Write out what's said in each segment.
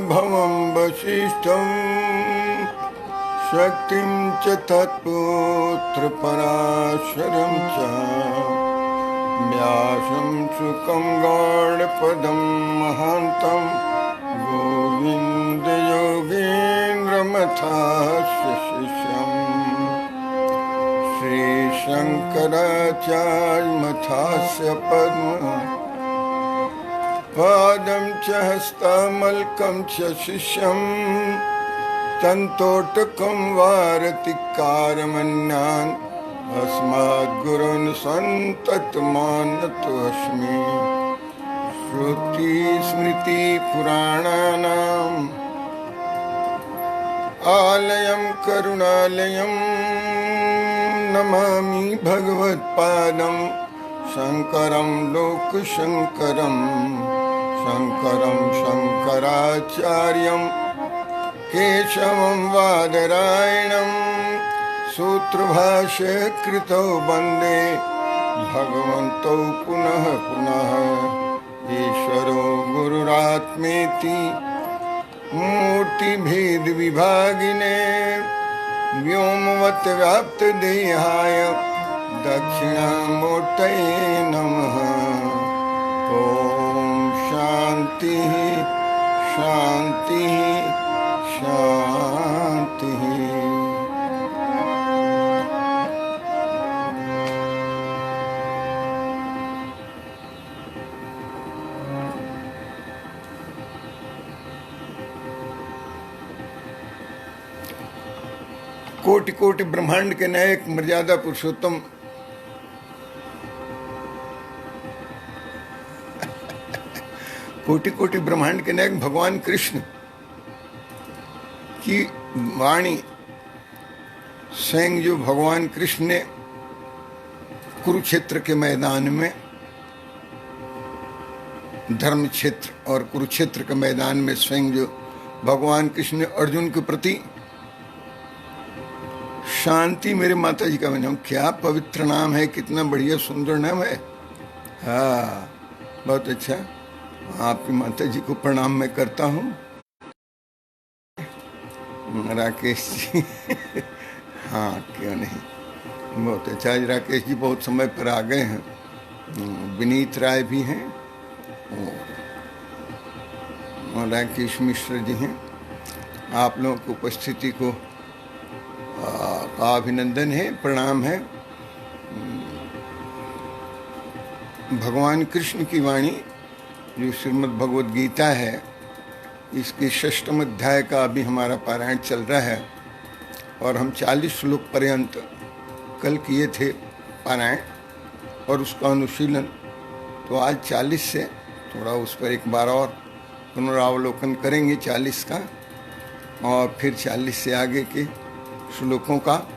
भवं वसिष्ठं शक्तिं च तत्पुत्रपराशरं च व्यासं शुकं गौडपदं महान्तं गोविन्दयोगीन्द्रमथास्य शिष्यम् श्रीशङ्कराचार्यमथास्य पादं च हस्तमल्कं च शिष्यं तन्तोटकं वारतिकारमन्यान् अस्मद्गुरून् सन्ततमानतोऽस्मि। श्रुतिस्मृतिपुराणानाम् आलयं करुणालयं नमामि भगवत्पादं शङ्करं लोकशङ्करं शङ्करं शङ्कराचार्यं केशवं बादरायणं सूत्रभाष्यकृतौ वन्दे भगवन्तौ पुनः पुनः। ईश्वरो गुरुरात्मेति मूर्तिभेदविभागिने व्योमवद्व्याप्तदेहाय दक्षिणामूर्तये नमः। ॐ शान्तिः शान्तिः शान्तिः। कोटि कोटि ब्रह्मांड के नायक मर्यादा पुरुषोत्तम कोटि कोटि ब्रह्मांड के नायक भगवान कृष्ण की वाणी स्वयं जो भगवान कृष्ण ने कुरुक्षेत्र के मैदान में, धर्म क्षेत्र और कुरुक्षेत्र के मैदान में स्वयं जो भगवान कृष्ण ने अर्जुन के प्रति शांति, मेरे माता जी का नाम, क्या पवित्र नाम है, कितना बढ़िया सुंदर नाम है। हाँ, बहुत अच्छा। आपकी माता जी को प्रणाम मैं करता हूँ। राकेश जी हाँ, क्यों नहीं, बहुत अच्छा। आज राकेश जी बहुत समय पर आ गए हैं। विनीत राय भी हैं और राकेश मिश्र जी हैं। आप लोगों की उपस्थिति को अभिनंदन है, प्रणाम है। भगवान कृष्ण की वाणी जो श्रीमद् भगवद गीता है, इसके 6वें अध्याय का अभी हमारा पारायण चल रहा है और हम 40 श्लोक पर्यंत कल किए थे पारायण और उसका अनुशीलन। तो आज 40 से थोड़ा उस पर एक बार और पुनरावलोकन करेंगे 40 का, और फिर 40 से आगे के श्लोकों का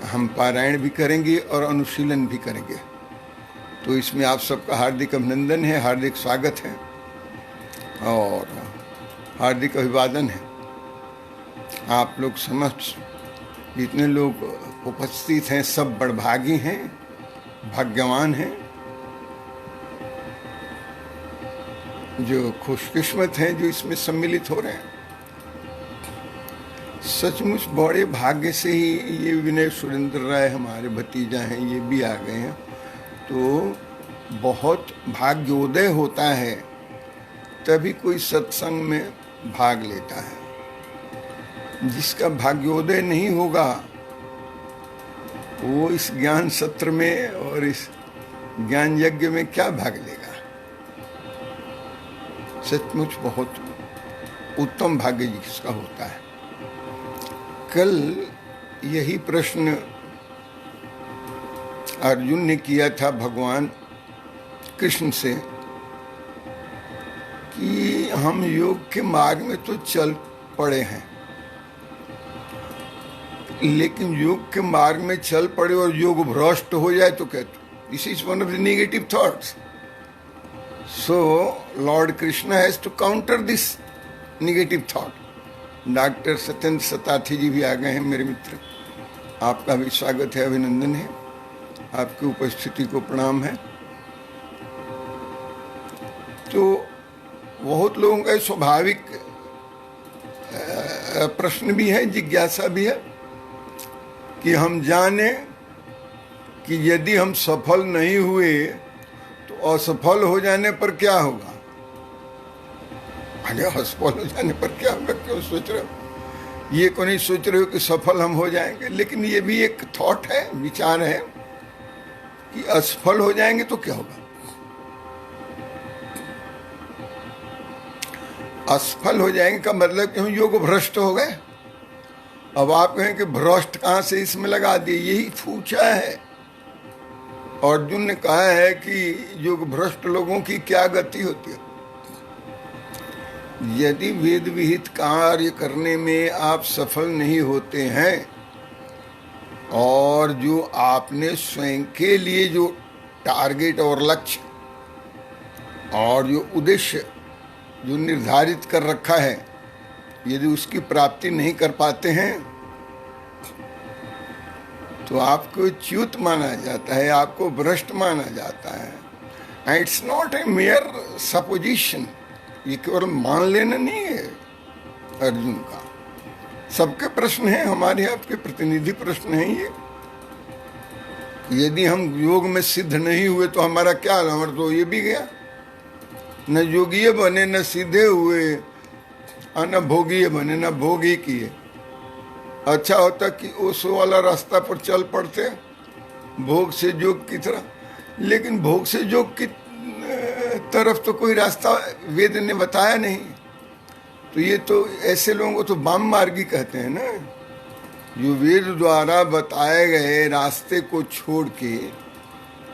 हम पारायण भी करेंगे और अनुशीलन भी करेंगे। तो इसमें आप सबका हार्दिक अभिनंदन है, हार्दिक स्वागत है और हार्दिक अभिवादन है। आप लोग समस्त जितने लोग उपस्थित हैं सब बड़भागी हैं, भाग्यवान हैं, जो खुशकिस्मत हैं जो इसमें सम्मिलित हो रहे हैं। सचमुच बड़े भाग्य से ही ये विनय सुरेंद्र राय हमारे भतीजा हैं, ये भी आ गए हैं। तो बहुत भाग्योदय होता है तभी कोई सत्संग में भाग लेता है। जिसका भाग्योदय नहीं होगा वो इस ज्ञान सत्र में और इस ज्ञान यज्ञ में क्या भाग लेगा। सचमुच बहुत उत्तम भाग्य जिसका होता है। कल यही प्रश्न अर्जुन ने किया था भगवान कृष्ण से कि हम योग के मार्ग में तो चल पड़े हैं, लेकिन योग के मार्ग में चल पड़े और योग भ्रष्ट हो जाए तो क्या? This is one of the negative thoughts. So lord Krishna has to counter this negative thought. Doctor Satyendra Satathi ji भी आ गए हैं, मेरे मित्र। आपका भी स्वागत है, अभिनंदन है, आपकी उपस्थिति को प्रणाम है। तो बहुत लोगों का स्वाभाविक प्रश्न भी है, जिज्ञासा भी है कि हम जाने कि यदि हम सफल नहीं हुए तो असफल हो जाने पर क्या होगा। अरे असफल हो जाने पर क्या होगा क्यों सोच रहे हो? ये को नहीं सोच रहे हो कि सफल हम हो जाएंगे। लेकिन ये भी एक थॉट है, विचार है कि असफल हो जाएंगे तो क्या होगा। असफल हो जाएंगे का मतलब कि हम योग भ्रष्ट हो गए। अब आप कहें कि भ्रष्ट कहां से इसमें लगा दिए, यही पूछा है। अर्जुन ने कहा है कि योग भ्रष्ट लोगों की क्या गति होती है। यदि वेद विहित कार्य करने में आप सफल नहीं होते हैं और जो आपने स्वयं के लिए जो टारगेट और लक्ष्य और जो उद्देश्य जो निर्धारित कर रखा है, यदि उसकी प्राप्ति नहीं कर पाते हैं तो आपको च्युत माना जाता है, आपको भ्रष्ट माना जाता है। And it's not a mayor supposition, ये केवल मान लेना नहीं है अर्जुन का। सबके प्रश्न हैं, हमारे आपके प्रतिनिधि प्रश्न हैं ये। यदि हम योग में सिद्ध नहीं हुए तो हमारा क्या हाल, हमारा तो ये भी गया। न योगीय बने न सीधे हुए, न भोगीय बने न भोगी किए। अच्छा होता कि उस वाला रास्ता पर चल पड़ते, भोग से योग की तरह। लेकिन भोग से योग की तरफ तो कोई रास्ता वेद ने बताया नहीं। तो ये तो ऐसे लोगों को तो वाम मार्गी कहते हैं ना, जो वेद द्वारा बताए गए रास्ते को छोड़ के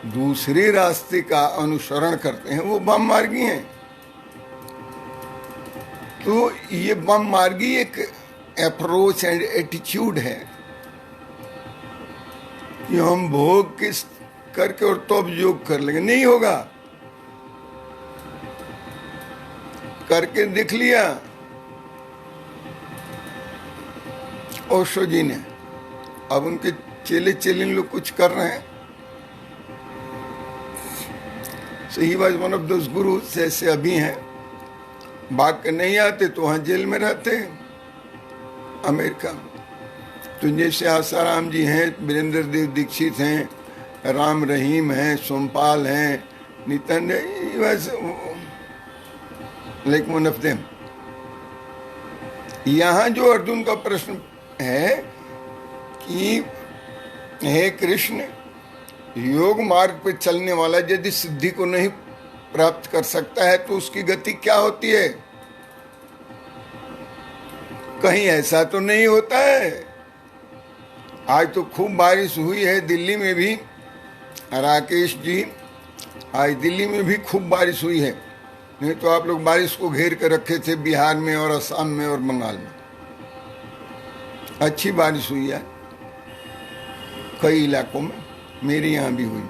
दूसरे रास्ते का अनुसरण करते हैं, वो वाम मार्गी हैं। तो ये वाम मार्गी एक अप्रोच एंड एटीट्यूड है कि हम भोग किस करके और तो अब योग कर लेंगे। नहीं होगा, करके दिख लिया ओशो जी ने। अब उनके चेले चेलिन लोग कुछ कर रहे हैं। So he was one of those gurus, जैसे अभी हैं, भाग के नहीं आते तो वहाँ जेल में रहते हैं अमेरिका में। तो जैसे आसाराम जी हैं, वीरेंद्र देव दीक्षित हैं, राम रहीम हैं, सोमपाल हैं, Nitin, like one of them. यहाँ जो अर्जुन का प्रश्न है कि हे कृष्ण, योग मार्ग पर चलने वाला यदि सिद्धि को नहीं प्राप्त कर सकता है तो उसकी गति क्या होती है। कहीं ऐसा तो नहीं होता है। आज तो खूब बारिश हुई है दिल्ली में भी, राकेश जी, आज दिल्ली में भी खूब बारिश हुई है। नहीं तो आप लोग बारिश को घेर कर रखे थे बिहार में और असम में और बंगाल में। अच्छी बारिश हुई है कई इलाकों में, मेरे यहाँ भी हुई।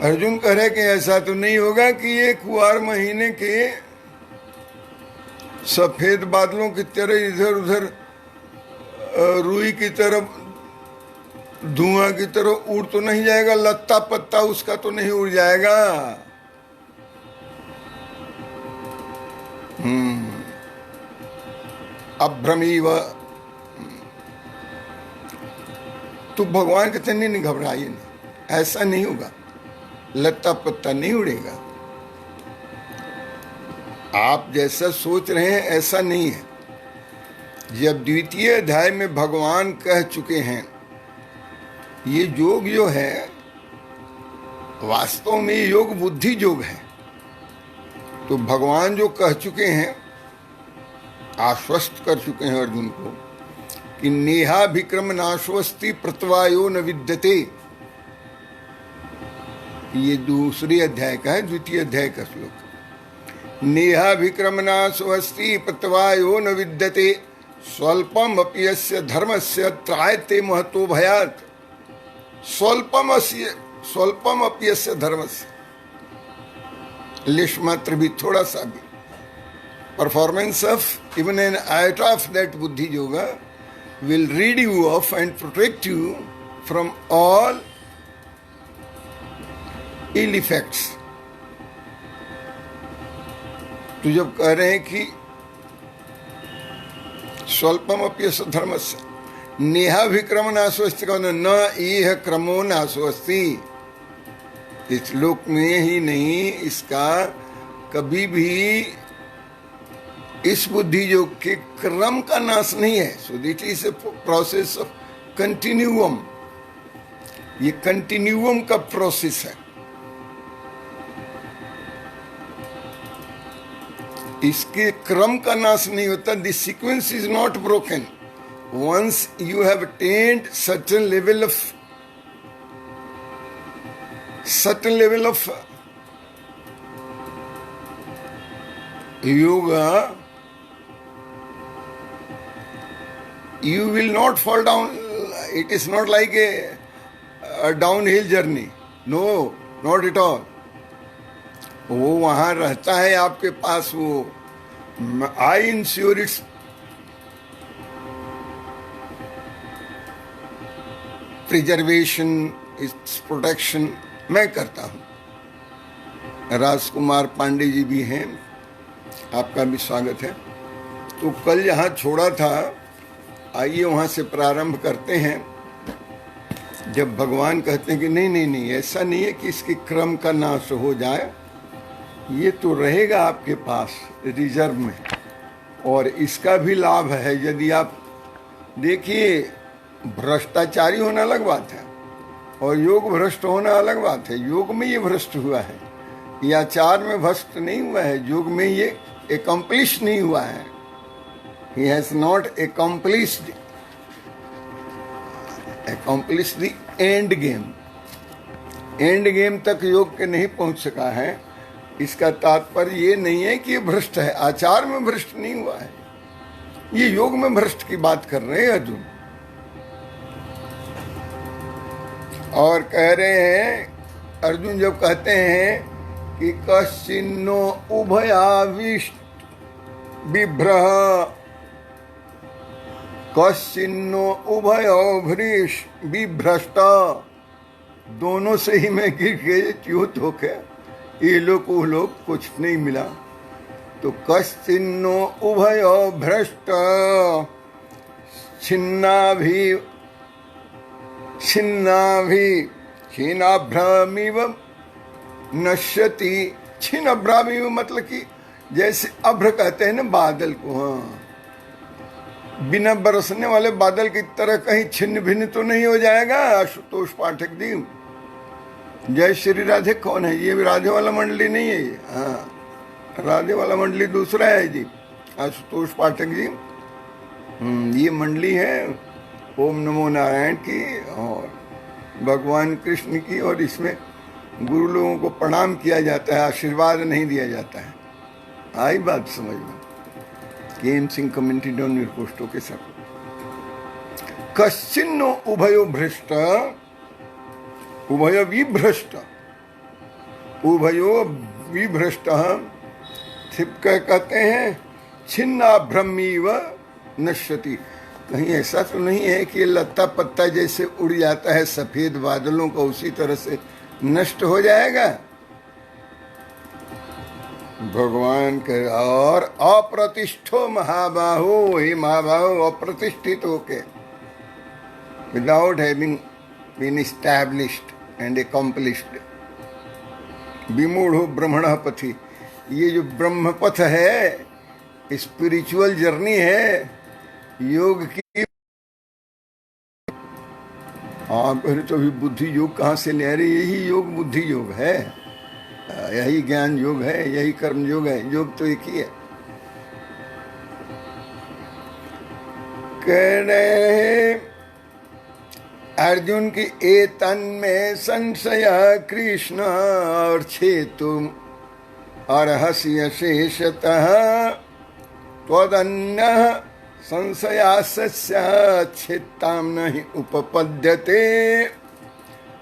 अर्जुन कह रहे कि ऐसा तो नहीं होगा कि ये कुआर महीने के सफेद बादलों की तरह इधर उधर रुई की तरफ, धुआं की तरह उड़ तो नहीं जाएगा, लत्ता पत्ता उसका तो नहीं उड़ जाएगा। अभ्रमीव। तो भगवान कहते नहीं घबराइए, नहीं ऐसा नहीं होगा, लत्ता पत्ता नहीं उड़ेगा। आप जैसा सोच रहे हैं ऐसा नहीं है। जब द्वितीय अध्याय में भगवान कह चुके हैं ये योग जो है वास्तव में योग बुद्धि योग है, तो भगवान जो कह चुके हैं, आश्वस्त कर चुके हैं अर्जुन को कि नेहा विक्रम नाश्वस्ति प्रतवायो न विद्यते। ये दूसरे अध्याय का है, द्वितीय अध्याय का श्लोक। नेहा विक्रम नाश्वस्ति प्रतवायो न विद्यते स्वल्पम अपि यस्य धर्मस्य त्रायते महतो भयात्। स्वल्पम अपि यस्य धर्मस्य, लेश मात्र भी, थोड़ा सा भी performance of even an iota of that बुद्धि yoga will rid you of and protect you from all ill effects. तो जब कह रहे हैं कि स्वल्पम अप्यस धर्मस्य नेहाभिक्रम नाशोस्ति का न इह क्रमो नाशोस्ति, इस लोक में ही नहीं, इसका कभी भी इस बुद्धि योग के क्रम का नाश नहीं है। So that is a process of continuum, ये कंटिन्यूअम का प्रोसेस है। इसके क्रम का नाश नहीं होता। This sequence is not broken once you have attend certain level of yoga, you will not fall down. It is not like a downhill journey. No, not at all. वो वहाँ रहता है आपके पास। वो I ensure its preservation, its protection मैं करता हूँ। राजकुमार पांडे जी भी हैं, आपका भी स्वागत है। तो कल जहाँ छोड़ा था, आइए वहाँ से प्रारंभ करते हैं। जब भगवान कहते हैं कि नहीं नहीं नहीं, ऐसा नहीं है कि इसके क्रम का नाश हो जाए, ये तो रहेगा आपके पास रिजर्व में, और इसका भी लाभ है। यदि आप देखिए, भ्रष्टाचारी होना अलग बात है और योग भ्रष्ट होना अलग बात है। योग में ये भ्रष्ट हुआ है, ये आचार में भ्रष्ट नहीं हुआ है, योग में ये accomplished नहीं हुआ है। He has not accomplished the end game. End game तक योग के नहीं पहुंच सका है। इसका तात्पर्य ये नहीं है कि ये भ्रष्ट है, आचार में भ्रष्ट नहीं हुआ है, ये योग में भ्रष्ट की बात कर रहे हैं अर्जुन। और कह रहे हैं अर्जुन, जब कहते हैं कि कश्चिन्नो उभयाविष्ट बिभ्रह कश्चिन्नो उभयोभ्रीश बिभ्रष्ट, दोनों से ही मैं गिर गए च्युत होके, ये लोग वो लोग कुछ नहीं मिला। तो कश्चिन्नो उभयो भ्रष्ट छिन्नाभ्रमिव नश्यति। छिन्न अभ्रामिव मतलब कि जैसे अभ्र कहते हैं ना बादल को, हाँ, बिना बरसने वाले बादल की तरह कहीं छिन्न भिन्न तो नहीं हो जाएगा। आशुतोष पाठक जी, जय श्री राधे कौन है? ये राधे वाला मंडली नहीं है ये, हाँ, राधे वाला मंडली दूसरा है जी, आशुतोष पाठक जी। ये मंडली है ओम नमो नारायण की और भगवान कृष्ण की, और इसमें गुरु लोगों को प्रणाम किया जाता है, आशीर्वाद नहीं दिया जाता है। आई बात समझ में? केम सिंह कम्युनिटी डाउन निर्कोष्टों के सब। कश्चिन्नो उभयो भ्रष्ट उभयो विभ्रष्ट उभयो विभ्रष्ट छिपक कहते हैं छिन्ना भ्रमीव नश्यति। कहीं ऐसा तो नहीं है कि लत्ता पत्ता जैसे उड़ जाता है सफेद बादलों का, उसी तरह से नष्ट हो जाएगा? भगवान के और अप्रतिष्ठो महाबाहो, हे महाबाहो, अप्रतिष्ठित होके, without having been established and accomplished, विमूढ़ो ब्रह्मणः पथि। ये जो ब्रह्म पथ है, स्पिरिचुअल जर्नी है योग की। आप तो अभी बुद्धि योग कहाँ से ले रहे? यही योग बुद्धि योग है, यही ज्ञान योग है, यही कर्म योग है। योग तो एक ही है। कह रहे हैं अर्जुन की एतन में संशय कृष्ण और छेतु अर्हस्य शेषतः त्वदन्य संशयास्य छित्ताम नहीं उपपद्यते।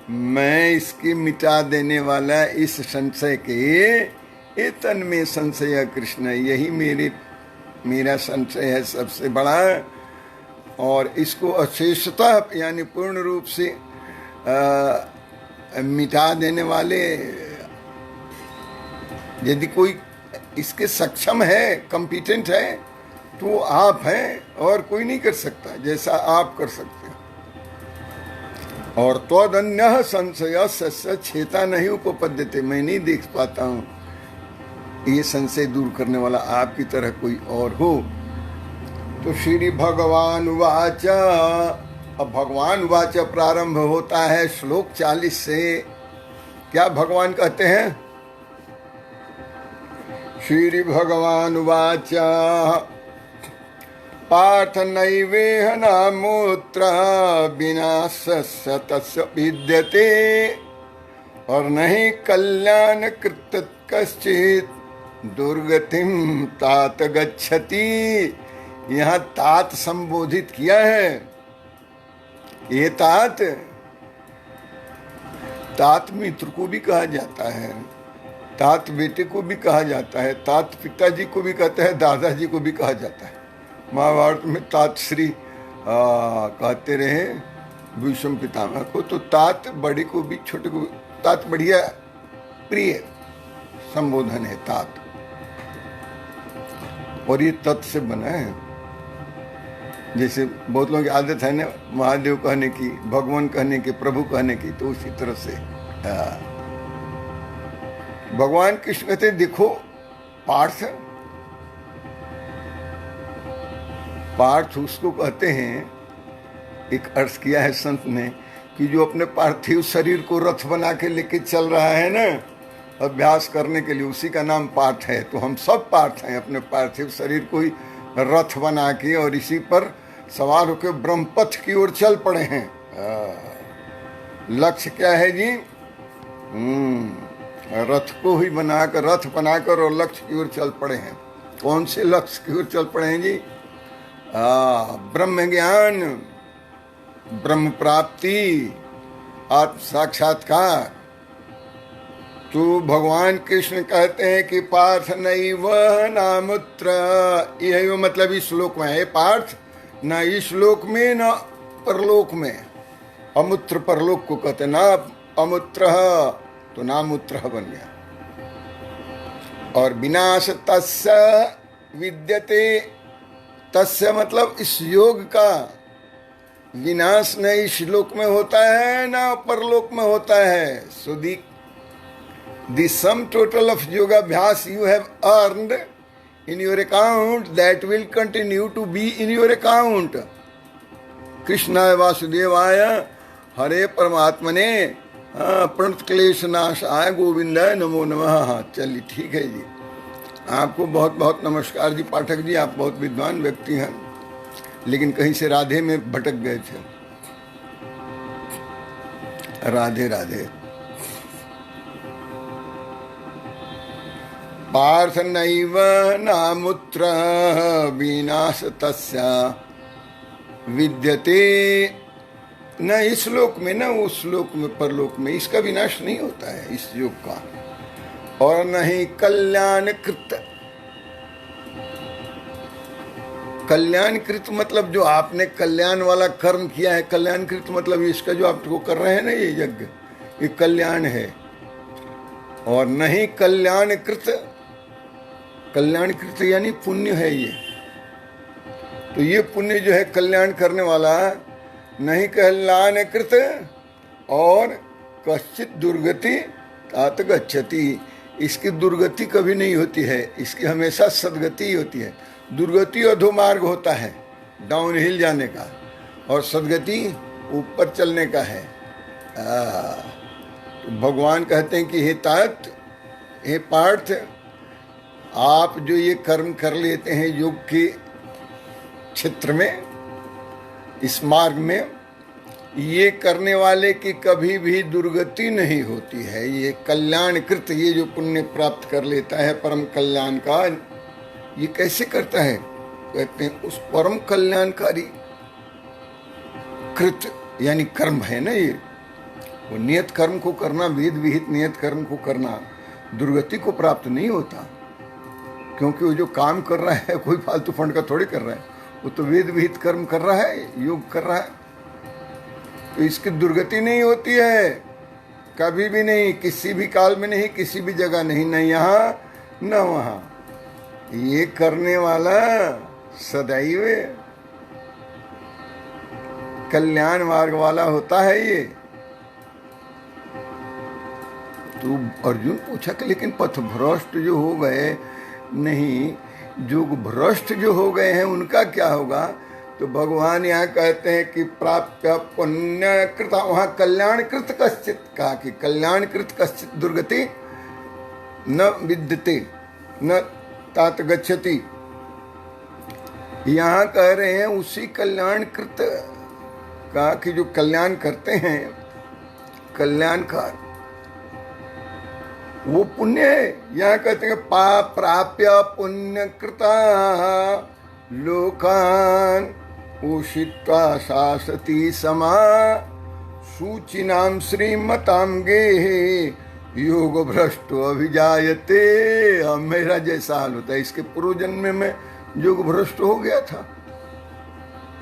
मैं इसकी मिटा देने वाला इस संशय के, एतन में संशय कृष्ण, यही मेरा संशय है सबसे बड़ा, और इसको अशेषतः यानी पूर्ण रूप से मिटा देने वाले। यदि कोई इसके सक्षम है, कंपिटेंट है, तो आप हैं और कोई नहीं कर सकता जैसा आप कर सकते हैं। और त्वदन्यः संशय सस्य छेता नहीं उपपद्यते, मैं नहीं देख पाता हूं ये संशय दूर करने वाला आपकी तरह कोई और हो। तो श्री भगवान उवाच, अब भगवान उवाच प्रारंभ होता है श्लोक 40 से। क्या भगवान कहते हैं? श्री भगवान उवाच पार्थ नैवेह नामूत्र विनाशस्य तस्य विद्यते और नहीं कल्याण कृत कश्चित दुर्गतिम तात गच्छति। यहाँ तात संबोधित किया है। ये तात मित्र को भी कहा जाता है, तात बेटे को भी कहा जाता है, तात पिताजी को भी कहते हैं, दादाजी को भी कहा जाता है। महाभारत में तात श्री कहते रहे भीष्म पितामह को, तो तात बड़े को भी छोटे को, तात बढ़िया प्रिय संबोधन है तात। और ये तत् से बना है। जैसे बहुत लोगों की आदत है ना महादेव कहने की, भगवान कहने की, प्रभु कहने की, तो उसी तरह से भगवान कृष्ण कहते देखो पार्थ, पार्थ उसको कहते हैं, एक अर्थ किया है संत ने कि जो अपने पार्थिव शरीर को रथ बना के लेके चल रहा है ना अभ्यास करने के लिए, उसी का नाम पार्थ है। तो हम सब पार्थ हैं, अपने पार्थिव शरीर को ही रथ बना के और इसी पर सवार होकर ब्रह्मपथ की ओर चल पड़े हैं। लक्ष्य क्या है जी? रथ को ही बनाकर, रथ बनाकर और लक्ष्य की ओर चल पड़े हैं। कौन से लक्ष्य की ओर चल पड़े हैं जी? ब्रह्म ज्ञान, ब्रह्म प्राप्ति, आत्म साक्षात्कार। तो भगवान कृष्ण कहते हैं कि पार्थ नैव नामुत्र, यही मतलब इस श्लोक में है पार्थ, न इस श्लोक में न परलोक में। अमूत्र परलोक को कहते ना अमूत्र, तो नामूत्र बन गया। और विनाश तस्य विद्यते, तस्य मतलब इस योग का विनाश न इस लोक में होता है न परलोक में होता है। सो the sum total of yogaabhyas you have earned in your account, that will continue to be in your account. कृष्णाय वासुदेवाय हरे परमात्मने प्रणत क्लेश नाशाय गोविंदाय नमो नमः। चलिए ठीक है जी, आपको बहुत बहुत नमस्कार जी पाठक जी, आप बहुत विद्वान व्यक्ति हैं, लेकिन कहीं से राधे में भटक गए थे। राधे राधे। पार्थ नैव नामुत्र विनाश तस्य विद्यते, न इस लोक में न उस लोक में परलोक में, इसका विनाश नहीं होता है इस योग का। और नहीं कल्याण कृत, कल्याण कृत मतलब जो आपने कल्याण वाला कर्म किया है, कल्याण कृत मतलब इसका जो आपको कर रहे हैं ना ये यज्ञ, ये कल्याण है। और नहीं कल्याण कृत, कल्याण कृत यानी पुण्य है ये। तो ये पुण्य जो है कल्याण करने वाला, नहीं कल्याण कृत और कश्चित दुर्गति तात गच्छति, इसकी दुर्गति कभी नहीं होती है, इसकी हमेशा सदगति ही होती है। दुर्गति अधोमार्ग होता है, डाउन हिल जाने का, और सदगति ऊपर चलने का है। तो भगवान कहते हैं कि हे तात, हे पार्थ, आप जो ये कर्म कर लेते हैं योग के क्षेत्र में, इस मार्ग में, ये करने वाले की कभी भी दुर्गति नहीं होती है। ये कल्याणकृत, ये जो पुण्य प्राप्त कर लेता है परम कल्याण का, ये कैसे करता है? कहते हैं उस परम कल्याणकारी कृत यानी कर्म है ना, ये वो नियत कर्म को करना, वेद विहित नियत कर्म को करना दुर्गति को प्राप्त नहीं होता। क्योंकि वो जो काम कर रहा है कोई फालतू फंड का थोड़ी कर रहा है, वो तो वेद विहित कर्म कर रहा है, योग कर रहा है। तो इसकी दुर्गति नहीं होती है कभी भी नहीं, किसी भी काल में नहीं, किसी भी जगह नहीं, न यहाँ न वहाँ। ये करने वाला सदैव कल्याण मार्ग वाला होता है। ये तो अर्जुन पूछा कि लेकिन पथभ्रष्ट जो हो गए, नहीं, जो भ्रष्ट जो हो गए हैं उनका क्या होगा? तो भगवान यहाँ कहते हैं कि प्राप्य पुण्य कृत, वहां कल्याण कृत कश्चित कहा कि कल्याण कृत कश्चित दुर्गति न विद्यते न तात गच्छति। यहाँ कह रहे हैं उसी कल्याण कृत का कि जो कल्याण करते हैं, कल्याणकार, वो पुण्य है। यहाँ कहते हैं पाप प्राप्य पुण्य कृता लोकान उषित्वा शासती समा सूचिनाम श्रीमताम गेहे योग भ्रष्ट अभिजायते। मेरा जैसा हाल होता है। इसके पूर्व जन्म में योग भ्रष्ट हो गया था।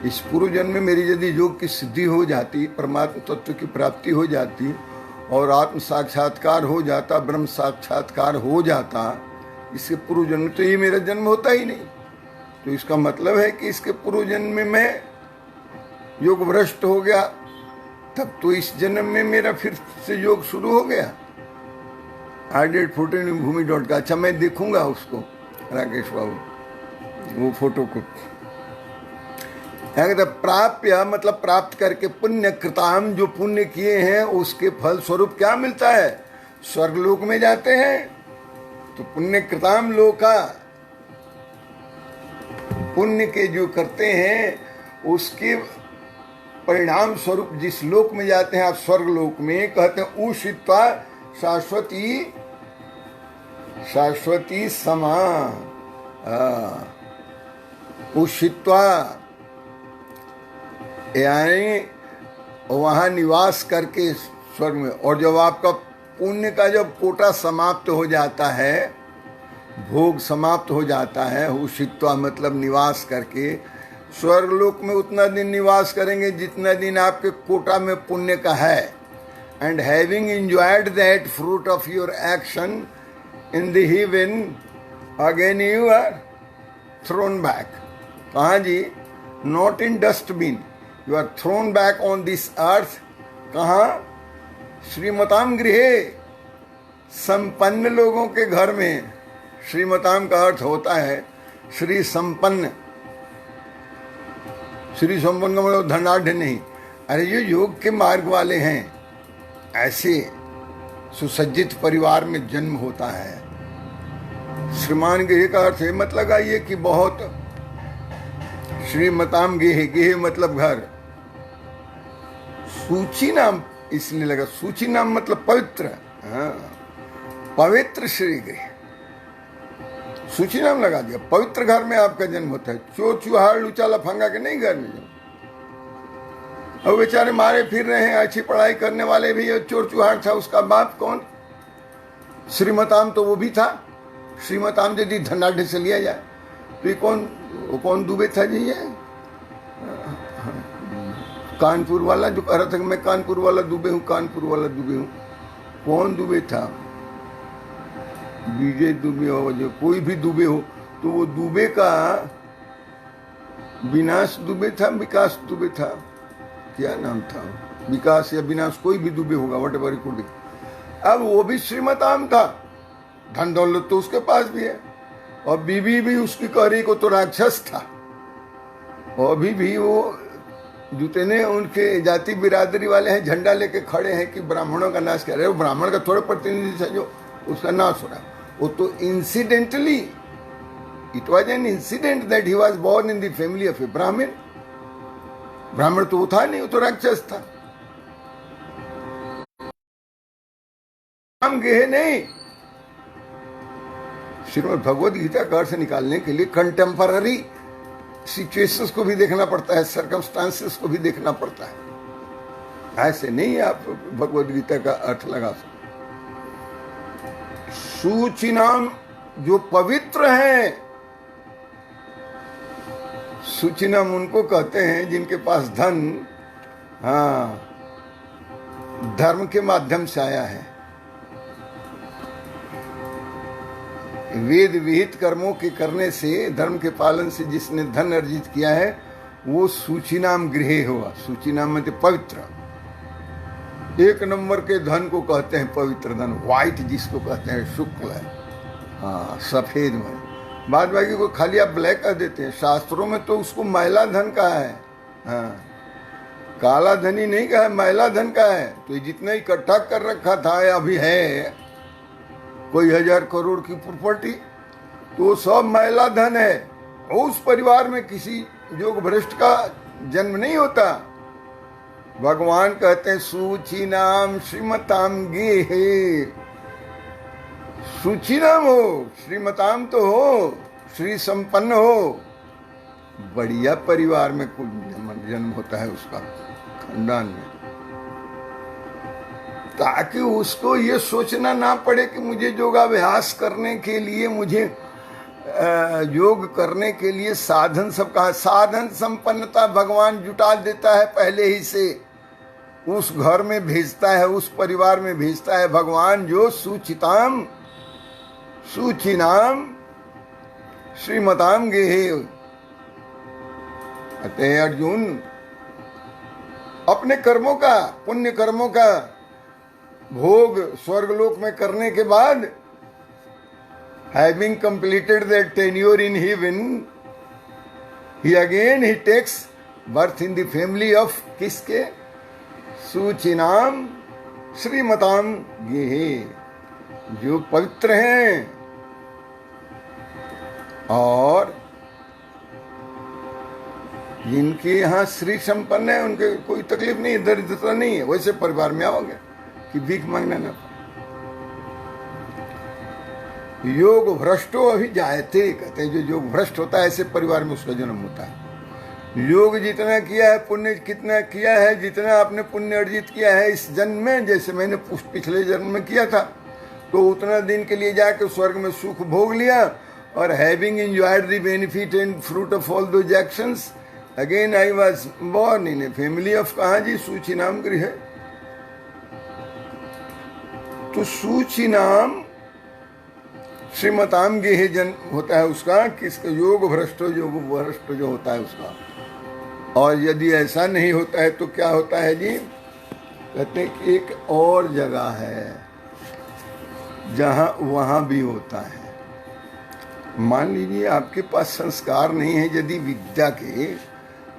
इस पूर्व जन्म में मेरी यदि योग की सिद्धि हो जाती, परमात्मा तत्व की प्राप्ति हो जाती और आत्म साक्षात्कार हो जाता, ब्रह्म साक्षात्कार हो जाता, इसके पूर्व जन्म तो ये मेरा जन्म होता ही नहीं। तो इसका मतलब है कि इसके पूर्व जन्म में योग भ्रष्ट हो गया, तब तो इस जन्म में मेरा फिर से योग शुरू हो गया। आर्डेड फोटो भूमि.com का। अच्छा, मैं देखूंगा उसको, राकेश बाबू, वो फोटो को। प्राप्य मतलब प्राप्त करके, पुण्य कृताम, जो पुण्य किए हैं उसके फल स्वरूप क्या मिलता है? स्वर्गलोक में जाते हैं। तो पुण्य कृताम लोका, पुण्य के जो करते हैं उसके परिणाम स्वरूप जिस लोक में जाते हैं आप, स्वर्गलोक में, कहते हैं उषित्वा शाश्वती, शाश्वती समा, उषित्वा यानी वहां निवास करके स्वर्ग में। और जब आपका पुण्य का जब कोटा समाप्त हो जाता है, भोग समाप्त हो जाता है, उषित्वा मतलब निवास करके, स्वर्गलोक में उतना दिन निवास करेंगे जितना दिन आपके कोटा में पुण्य का है। And having enjoyed that fruit of your action in the heaven, again you are thrown back. कहाँ जी? Not in dustbin, you are thrown back on this earth. कहाँ? श्रीमताम गृहे, संपन्न लोगों के घर में। श्रीमताम का अर्थ होता है श्री संपन्न। श्री संपन्न का मतलब धनाढ़ नहीं। अरे जो योग के मार्ग वाले हैं, ऐसे सुसज्जित परिवार में जन्म होता है। श्रीमान गृह का अर्थ है, मतलब आइए कि बहुत, श्रीमताम गेह, गेह मतलब घर। सूची नाम इसलिए लगा, सूची नाम मतलब पवित्र। हाँ, पवित्र श्री गृह, सूची नाम लगा दिया। पवित्र घर में आपका जन्म होता है। चोर चुहार लुचा लफंगा के नहीं घर में जन्म। और बेचारे मारे फिर रहे हैं, अच्छी पढ़ाई करने वाले भी, चोर चुहार था, उसका बाप कौन? श्रीमताम तो वो भी था। श्रीमताम यदि धनाढ़ से लिया जाए तो ये कौन दुबे था जी? ये कानपुर वाला जो कह रहा था कि मैं कानपुर वाला दुबे हूँ, कानपुर वाला दुबे हूँ। कौन दुबे था? विजय दुबे हो, जो कोई भी दुबे हो, तो वो दुबे का विनाश दुबे था, विकास दुबे था, क्या नाम था? विकास या विनाश, कोई भी दुबे होगा, वट एवर कुड बी। अब वो भी श्रीमताम था, धन दौलत तो उसके पास भी है, और बीवी भी उसकी कह रही को तो राक्षस था। और अभी भी वो जितने उनके जाति बिरादरी वाले हैं झंडा लेके खड़े हैं कि ब्राह्मणों का नाश कर रहे। वो ब्राह्मण का थोड़े प्रतिनिधि था जो उसका नाश हो रहा। वो तो incidentally, it was an incident that he was born in the family of a Brahmin. ब्राह्मण तो वो था नहीं, वो तो राक्षस था। हम गए नहीं। श्रीमद् भगवद गीता का अर्थ निकालने के लिए कंटेम्पररी सिचुएशंस को भी देखना पड़ता है, सर्कमस्टांसेस को भी देखना पड़ता है। ऐसे नहीं आप भगवद गीता का अर्थ लगा सकते। सूचिनाम जो पवित्र हैं, सूचिनाम उनको कहते हैं जिनके पास धन, हाँ, धर्म के माध्यम से आया है। वेद विहित कर्मों के करने से, धर्म के पालन से जिसने धन अर्जित किया है वो सूचीनाम गृहे हुआ। सूचीनाम मतलब पवित्र, एक नंबर के धन को कहते हैं पवित्र धन, व्हाइट जिसको कहते हैं, शुक्ल है, हाँ सफेद में। बाद बाकी को खाली आप ब्लैक कह देते हैं, शास्त्रों में तो उसको मैला धन कहा है, हाँ काला धन ही नहीं कहा है, मैला धन का है। तो ये जितना इकट्ठा कर रखा था या अभी है कोई 1000 करोड़ की प्रॉपर्टी, तो सब मैला धन है। और उस परिवार में किसी योग भ्रष्ट का जन्म नहीं होता। भगवान कहते हैं सूची नाम श्रीमताम गे, सूची नाम हो, श्रीमताम तो हो, श्री संपन्न हो, बढ़िया परिवार में जन्म होता है उसका, खानदान में, ताकि उसको ये सोचना ना पड़े कि मुझे योगाभ्यास करने के लिए, मुझे योग करने के लिए साधन, सबका साधन संपन्नता भगवान जुटा देता है पहले ही से, उस घर में भेजता है, उस परिवार में भेजता है भगवान, जो सूचिताम सूचिनाम श्रीमताम गेहे। अतः अर्जुन अपने कर्मों का, पुण्य कर्मों का भोग स्वर्गलोक में करने के बाद, having completed their tenure in heaven, he takes birth in the family of किसके? सूचिनाम श्रीमताम गेहे, जो पवित्र हैं और जिनके यहाँ श्री संपन्न है, उनके कोई तकलीफ नहीं, दरिद्रता नहीं है, वैसे परिवार में आओगे कि भीख मांगना ना। योग भ्रष्टो अभी जायते, कहते हैं जो योग भ्रष्ट होता है ऐसे परिवार में उसका जन्म होता है। योग जितना किया है, पुण्य कितना किया है, जितना आपने पुण्य अर्जित किया है इस जन्म में, जैसे मैंने पिछले जन्म में किया था, तो उतना दिन के लिए जाकर स्वर्ग में सुख भोग लिया, और having enjoyed the benefit and fruit of all those actions, again I was born in a family of, कहाँ जी? सूची नाम गृह। तो सूची नाम श्रीमताम गेहे जन्म होता है उसका, किसका? योग भ्रष्ट जो होता है उसका। और यदि ऐसा नहीं होता है तो क्या होता है जी? कहते हैं कि एक और जगह है जहां वहां भी होता है। मान लीजिए आपके पास संस्कार नहीं है, यदि विद्या के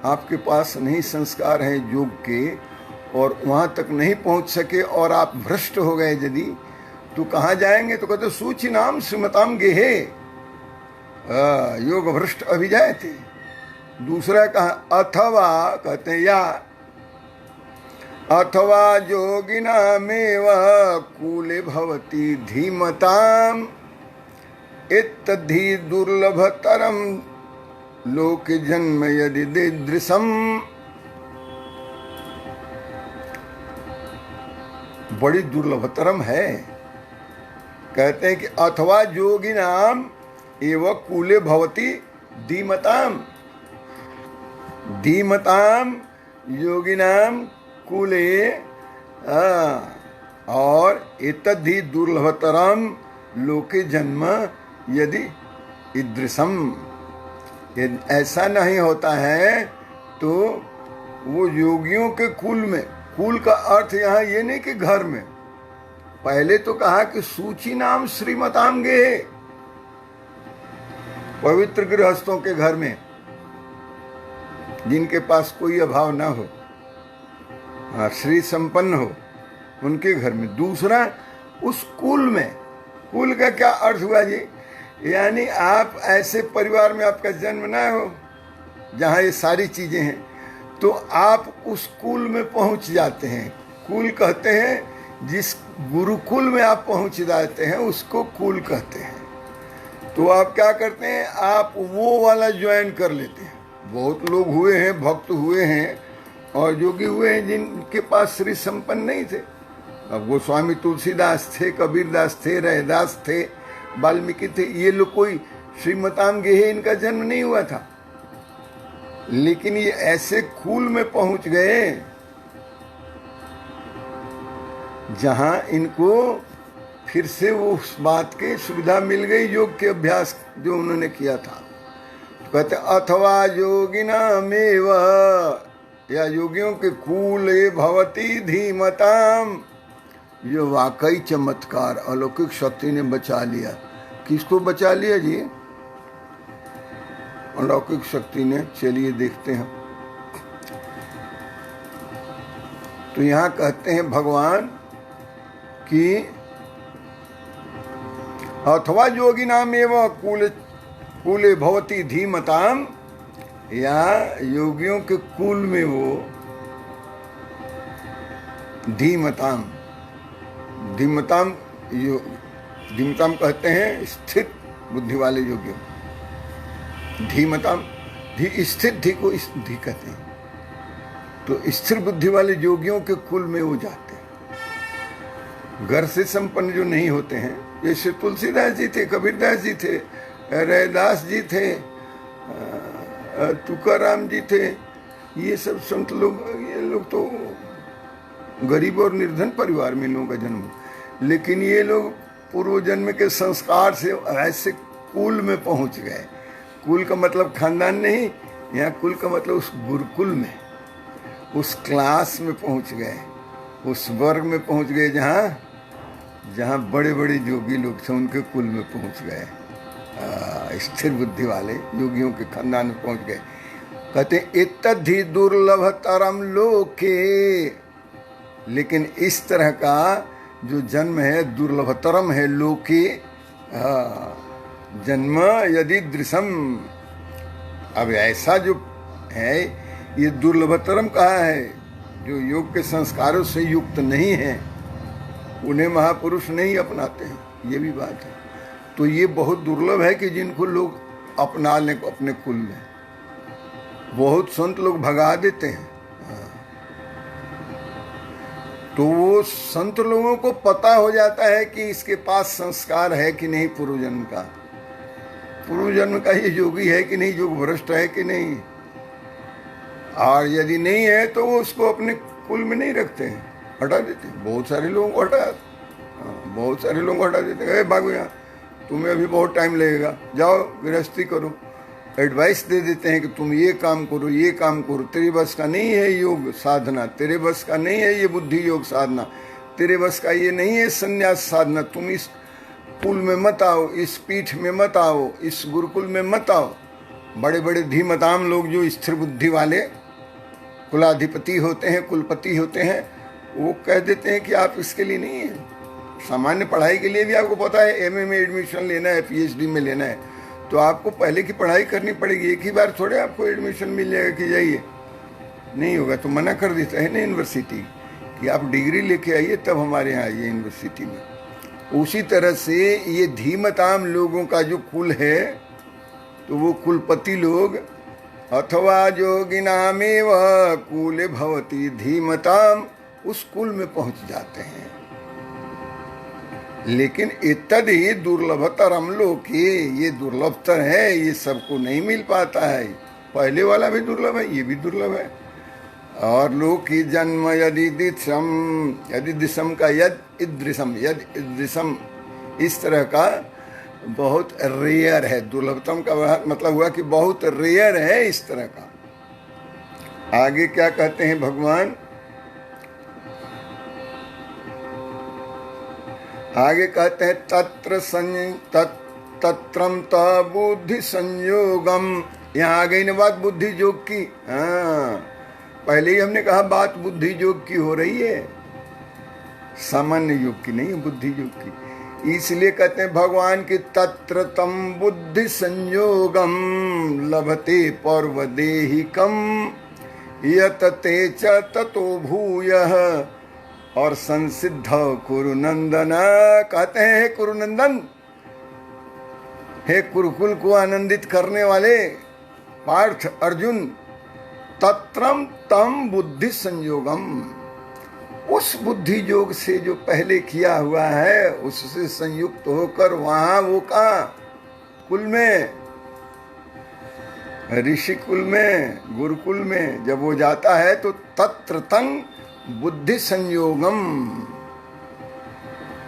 आपके पास नहीं संस्कार है योग के, और वहां तक नहीं पहुंच सके और आप भ्रष्ट हो गए यदि, तो कहाँ जाएंगे? तो कहते सूची नाम श्रीमताम गेहे, योग भ्रष्ट अभिजायते। दूसरा कहा अथवा, कहते हैं या अथवा योगिनामेव कूले भवति धीमताम इत्तद्धि दुर्लभतरम लोक जन्म यदि दृशम। बड़ी दुर्लभतरम है। कहते हैं कि अथवा योगिनाम एव कूले भवति धीमताम, धीमताम योगिनाम कूले, और एतद्धि दुर्लभतरम लोके जन्म यदि ईदृशम। ऐसा नहीं होता है तो वो योगियों के कुल में, कुल का अर्थ यहाँ ये नहीं कि घर में, पहले तो कहा कि सूची नाम श्रीमताम गे, पवित्र गृहस्थों के घर में जिनके पास कोई अभाव ना हो, श्री संपन्न हो, उनके घर में। दूसरा उस कुल में, कुल का क्या अर्थ हुआ जी? यानी आप ऐसे परिवार में आपका जन्म ना हो जहाँ ये सारी चीजें हैं, तो आप उस कुल में पहुंच जाते हैं। कुल कहते हैं जिस गुरुकुल में आप पहुंच जाते हैं उसको कुल कहते हैं। तो आप क्या करते हैं? आप वो वाला ज्वाइन कर लेते हैं। बहुत लोग हुए हैं, भक्त हुए हैं और योगी हुए हैं जिनके पास श्री संपन्न नहीं थे। अब गोस्वामी तुलसीदास थे, कबीरदास थे, रैदास थे, वाल्मीकि थे, ये लोग कोई श्रीमताम गेहे इनका जन्म नहीं हुआ था, लेकिन ये ऐसे कुल में पहुंच गए जहां इनको फिर से वो उस बात की सुविधा मिल गई योग के अभ्यास जो उन्होंने किया था। तो कहते अथवा योगिनामेव, या योगियों के कूले भवती धीमताम। ये वाकई चमत्कार, अलौकिक शक्ति ने बचा लिया। किसको बचा लिया जी? अलौकिक शक्ति ने। चलिए देखते हैं। तो यहाँ कहते हैं भगवान कि अथवा योगिनामेव कूले भवती धीमताम, या योगियों के कुल में वो धीमताम, धीमताम कहते हैं स्थिर बुद्धि वाले योगियों। धीमताम, धी स्थिर, धी को धी कहते हैं। तो स्थिर बुद्धि वाले योगियों के कुल में वो जाते हैं। घर से संपन्न जो नहीं होते हैं, जैसे तुलसीदास जी थे, कबीरदास जी थे, रैदास जी थे, तुकाराम जी थे, ये सब संत लोग, ये लोग तो गरीब और निर्धन परिवार में लोगों का जन्म, लेकिन ये लोग पूर्व जन्म के संस्कार से ऐसे कुल में पहुंच गए। कुल का मतलब खानदान नहीं, यहाँ कुल का मतलब उस गुरुकुल में, उस क्लास में पहुंच गए, उस वर्ग में पहुंच गए जहाँ जहाँ बड़े बड़े योगी लोग थे, उनके कुल में पहुंच गए। स्थिर बुद्धि वाले योगियों के खानदान में पहुंच गए। कहते इत्तद्धि दुर्लभ तरम लोके, लेकिन इस तरह का जो जन्म है दुर्लभतरम है लोके। जन्म यदि दृशम, अब ऐसा जो है ये दुर्लभतरम कहा है, जो योग के संस्कारों से युक्त नहीं है, उन्हें महापुरुष नहीं अपनाते हैं, ये भी बात है। तो ये बहुत दुर्लभ है कि जिनको लोग अपना लें अपने कुल में। बहुत संत लोग भगा देते हैं। तो वो संत लोगों को पता हो जाता है कि इसके पास संस्कार है कि नहीं, पूर्व जन्म का, पूर्व जन्म का ये योगी है कि नहीं, योग भ्रष्ट है कि नहीं। और यदि नहीं है तो वो उसको अपने कुल में नहीं रखते हैं, हटा देते हैं। बहुत सारे लोगों को हटा देते हैं। भागो यहाँ, तुम्हें अभी बहुत टाइम लगेगा, जाओ गृहस्थी करो। एडवाइस दे देते हैं कि तुम ये काम करो, ये काम करो, तेरे बस का नहीं है योग साधना, तेरे बस का नहीं है ये बुद्धि योग साधना, तेरे बस का ये नहीं है संन्यास साधना, तुम इस कुल में मत आओ, इस पीठ में मत आओ, इस गुरुकुल में मत आओ। बड़े बड़े धीमताम लोग जो स्थिर बुद्धि वाले कुलाधिपति होते हैं, कुलपति होते हैं, वो कह देते हैं कि आप इसके लिए नहीं है। सामान्य पढ़ाई के लिए भी आपको पता है एमए में एडमिशन लेना है, पीएचडी में लेना है, तो आपको पहले की पढ़ाई करनी पड़ेगी। एक ही बार थोड़े आपको एडमिशन मिल जाएगा कि जाइए, नहीं होगा। तो मना कर देता है ना यूनिवर्सिटी कि आप डिग्री लेके आइए तब हमारे यहाँ आइए यूनिवर्सिटी में। उसी तरह से ये धीमताम लोगों का जो कुल है, तो वो कुलपति लोग अथवा योगिनामेव कुले भवती धीमताम, उस कुल में पहुंच जाते हैं। लेकिन इत्तदि दुर्लभतरम लोके, ये दुर्लभतर है, ये सबको नहीं मिल पाता है। पहले वाला भी दुर्लभ है, ये भी दुर्लभ है। और लोकी जन्म यदि दिशम का यद ईदृशम, इस तरह का बहुत रेयर है। दुर्लभतम का मतलब हुआ कि बहुत रेयर है इस तरह का। आगे क्या कहते हैं भगवान? आगे कहते हैं तत्रम बुद्धि संयोगम। यहाँ आ गई ना बात बुद्धि योग की। हाँ, पहले ही हमने कहा बात बुद्धि योग की हो रही है, सामान्य योग की नहीं है, बुद्धि योग की। इसलिए कहते हैं भगवान की तत्र तम बुद्धि संयोगम लभते पर्वदेहिकम यतते च ततो भूयः। और संसिद्ध कुरुनंदन, कहते हैं हे कुरुनंदन, हे कुरुकुल को आनंदित करने वाले पार्थ अर्जुन, तत्रम तम बुद्धि संयोगम, उस बुद्धि योग से जो पहले किया हुआ है उससे संयुक्त होकर वहां वो कहा कुल में, ऋषि कुल में, गुरुकुल में जब वो जाता है तो तत्र तंग बुद्धि संयोगम,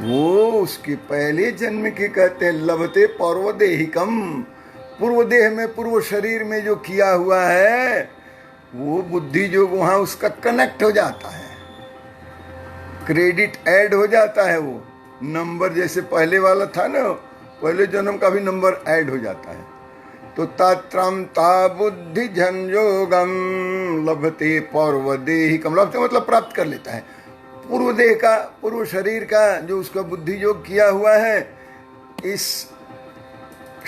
वो उसके पहले जन्म के कहते हैं लभते पूर्वदेहिकम, पूर्व देह में पूर्व शरीर में जो किया हुआ है वो बुद्धि जो वहां उसका कनेक्ट हो जाता है, क्रेडिट ऐड हो जाता है, वो नंबर जैसे पहले वाला था ना, पहले जन्म का भी नंबर ऐड हो जाता है। तो तत्रम ता बुद्धि संयोगम लभते पूर्वदेहिकम, लभते मतलब प्राप्त कर लेता है, पूर्व देह का पूर्व शरीर का जो उसका बुद्धि योग किया हुआ है इस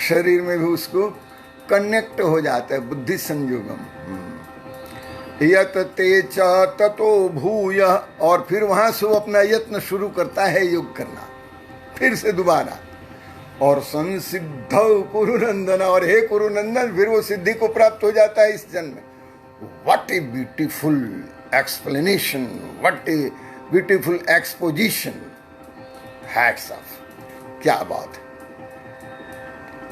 शरीर में भी उसको कनेक्ट हो जाता है, बुद्धि संयोगम। यत ते च ततो भूय, और फिर वहां से वो अपना यत्न शुरू करता है योग करना फिर से दोबारा। और संसिद्ध कुरुनंदन, और हे कुरुनंदन फिर वो सिद्धि को प्राप्त हो जाता है इस जन्म में। What a beautiful explanation, what a beautiful exposition, hats off, क्या बात है।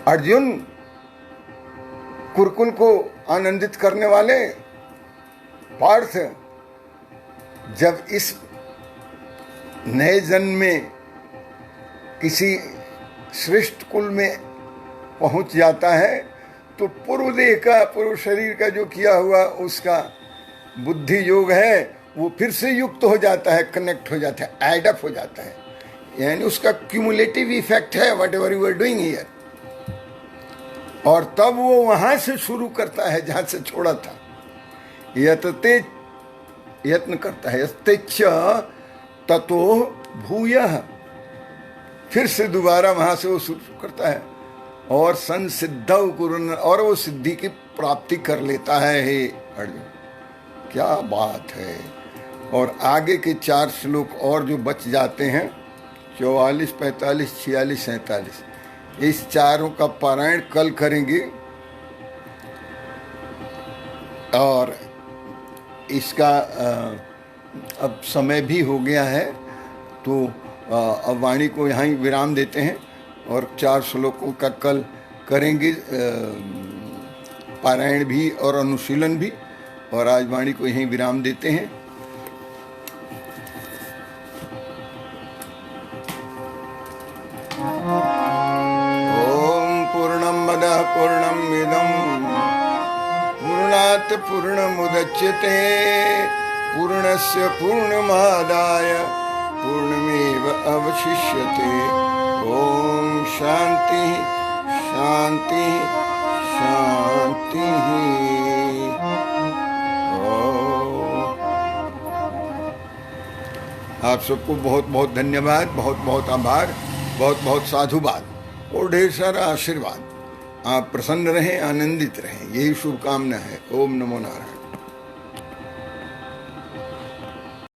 अर्जुन कुरुकुल को आनंदित करने वाले पार्थ, जब इस नए जन्म में किसी श्रेष्ठ कुल में पहुंच जाता है तो पूर्व देह का पूर्व शरीर का जो किया हुआ उसका बुद्धि योग है वो फिर से युक्त हो जाता है, कनेक्ट हो जाता है, एड अप हो जाता है, यानी उसका क्यूमुलेटिव इफेक्ट है whatever you are doing here. और तब वो वहां से शुरू करता है जहां से छोड़ा था, यतते यत्न करता है, यस्तेच्छ ततो भूयः, फिर से दोबारा वहां से वो शुरू करता है। और संसिद्धौ कुरुन, और वो सिद्धि की प्राप्ति कर लेता है। हे अर्जुन, क्या बात है। और आगे के 4 श्लोक और जो बच जाते हैं 44, 45, 46, 47, इस चारों का पारायण कल करेंगे। और इसका अब समय भी हो गया है तो अब वाणी को यहाँ ही विराम देते हैं और 4 श्लोकों का कल करेंगे पारायण भी और अनुशीलन भी। और आज वाणी को यहीं विराम देते हैं। ओम पूर्णमदः पूर्णमिदं पूर्णात् पूर्णमुदच्यते पूर्णस्य पूर्णमादाय पूर्णमेव अवशिष्यते। ओम शांति शांति शांति। आप सबको बहुत बहुत धन्यवाद, बहुत बहुत आभार, बहुत बहुत साधुवाद और ढेर सारा आशीर्वाद। आप प्रसन्न रहें, आनंदित रहें, यही शुभकामना है। ओम नमो नारायण।